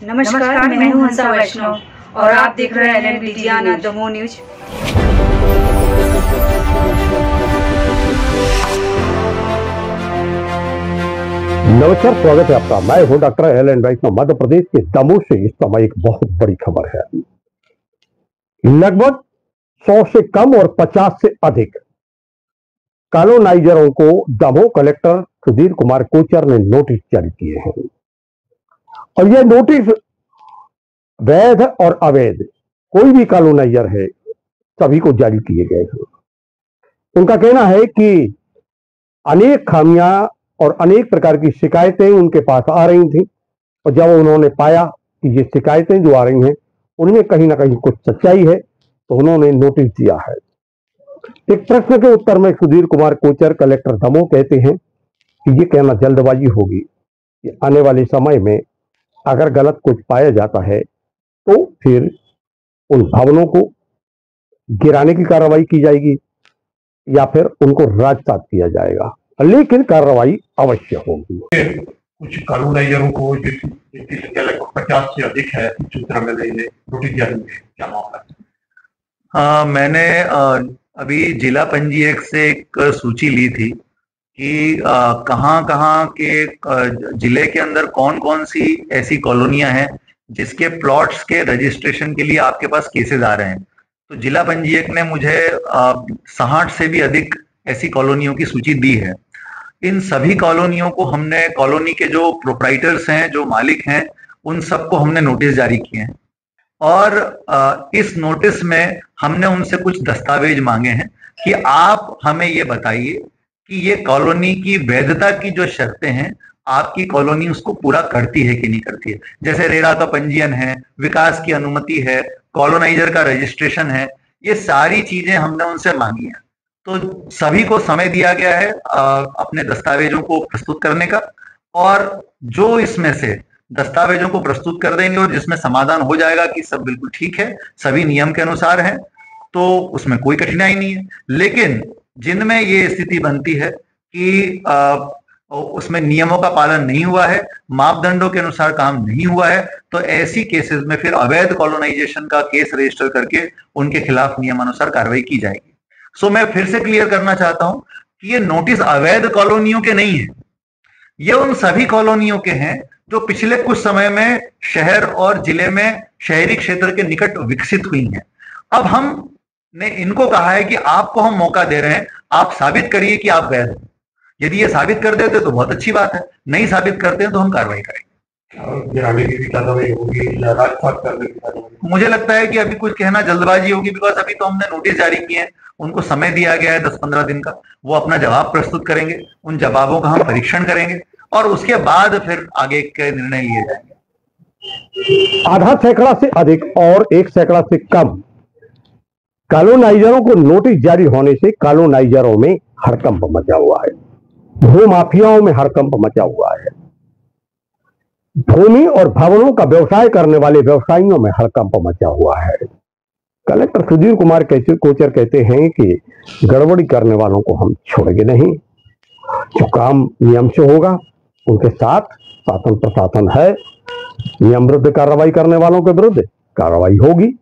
नमस्कार, मैं हूं हंसा वैष्णव और आप देख रहे हैं LNB लुधियाना दमोह न्यूज। नमस्कार, स्वागत है आपका। मैं हूं डॉक्टर LN वैष्णव। मध्य प्रदेश के दमोह से इस समय एक बहुत बड़ी खबर है। लगभग 100 से कम और 50 से अधिक कॉलोनाइजरों को दमोह कलेक्टर सुधीर कुमार कोचर ने नोटिस जारी किए हैं और यह नोटिस वैध और अवैध कोई भी कॉलोनाइजर है सभी को जारी किए गए हैं। उनका कहना है कि अनेक खामियां और अनेक प्रकार की शिकायतें उनके पास आ रही थी और जब उन्होंने पाया कि ये शिकायतें जो आ रही हैं उनमें कहीं ना कहीं कुछ सच्चाई है तो उन्होंने नोटिस दिया है। एक प्रश्न के उत्तर में सुधीर कुमार कोचर कलेक्टर दमोह कहते हैं कि ये कहना जल्दबाजी होगी कि आने वाले समय में अगर गलत कुछ पाया जाता है तो फिर उन भवनों को गिराने की कार्रवाई की जाएगी या फिर उनको राजसात किया जाएगा, लेकिन कार्रवाई अवश्य होगी। कुछ कॉलोनाइजरों को जिनकी संख्या लगभग 50 से अधिक है सूचना मिल रही है, नोटिस जारी है, क्या मामला है? मैंने अभी जिला पंजीयक से एक सूची ली थी कि कहाँ के जिले के अंदर कौन कौन सी ऐसी कॉलोनियां हैं जिसके प्लॉट्स के रजिस्ट्रेशन के लिए आपके पास केसेस आ रहे हैं। तो जिला पंजीयक ने मुझे 60 से भी अधिक ऐसी कॉलोनियों की सूची दी है। इन सभी कॉलोनियों को हमने, कॉलोनी के जो प्रोप्राइटर्स हैं, जो मालिक हैं, उन सबको हमने नोटिस जारी किए हैं और इस नोटिस में हमने उनसे कुछ दस्तावेज मांगे हैं कि आप हमें ये बताइए कि ये कॉलोनी की वैधता की जो शर्तें हैं आपकी कॉलोनी उसको पूरा करती है कि नहीं करती है। जैसे रेरा का पंजीयन है, विकास की अनुमति है, कॉलोनाइजर का रजिस्ट्रेशन है, ये सारी चीजें हमने उनसे मांगी हैं। तो सभी को समय दिया गया है अपने दस्तावेजों को प्रस्तुत करने का और जो इसमें से दस्तावेजों को प्रस्तुत कर देंगे और जिसमें समाधान हो जाएगा कि सब बिल्कुल ठीक है, सभी नियम के अनुसार है, तो उसमें कोई कठिनाई नहीं है। लेकिन जिनमें ये स्थिति बनती है कि उसमें नियमों का पालन नहीं हुआ है, मापदंडों के अनुसार काम नहीं हुआ है, तो ऐसी केसेस में फिर अवैध कॉलोनाइजेशन का केस रजिस्टर करके उनके खिलाफ नियमानुसार कार्रवाई की जाएगी। सो मैं फिर से क्लियर करना चाहता हूं कि ये नोटिस अवैध कॉलोनियों के नहीं है, ये उन सभी कॉलोनियों के हैं जो पिछले कुछ समय में शहर और जिले में शहरी क्षेत्र के निकट विकसित हुई हैं। अब हमने इनको कहा है कि आपको हम मौका दे रहे हैं, आप साबित करिए कि आप वैध हैं। यदि ये साबित कर देते तो बहुत अच्छी बात है, नहीं साबित करते हैं तो हम कार्रवाई करेंगे। गिराने की भी कार्रवाई होगी या राजपाट करने की कार्रवाई? मुझे लगता है कि अभी कुछ कहना जल्दबाजी होगी, बिकॉज अभी तो हमने नोटिस जारी किए हैं, उनको समय दिया गया है 10-15 दिन का, वो अपना जवाब प्रस्तुत करेंगे, उन जवाबों का हम परीक्षण करेंगे और उसके बाद फिर आगे के निर्णय लिए जाएंगे। आधा सैकड़ा से अधिक और 1 सैकड़ा से कम कॉलोनाइजरों को नोटिस जारी होने से कॉलोनाइजरों में हड़कंप मचा हुआ है, भू माफियाओं में हड़कंप मचा हुआ है, भूमि और भवनों का व्यवसाय करने वाले व्यवसायियों में हड़कंप मचा हुआ है। कलेक्टर सुधीर कुमार कोचर कहते हैं कि गड़बड़ी करने वालों को हम छोड़ेंगे नहीं, जो काम नियम से होगा उनके साथ शासन प्रशासन है, नियम विरुद्ध कार्रवाई करने वालों के विरुद्ध कार्रवाई होगी।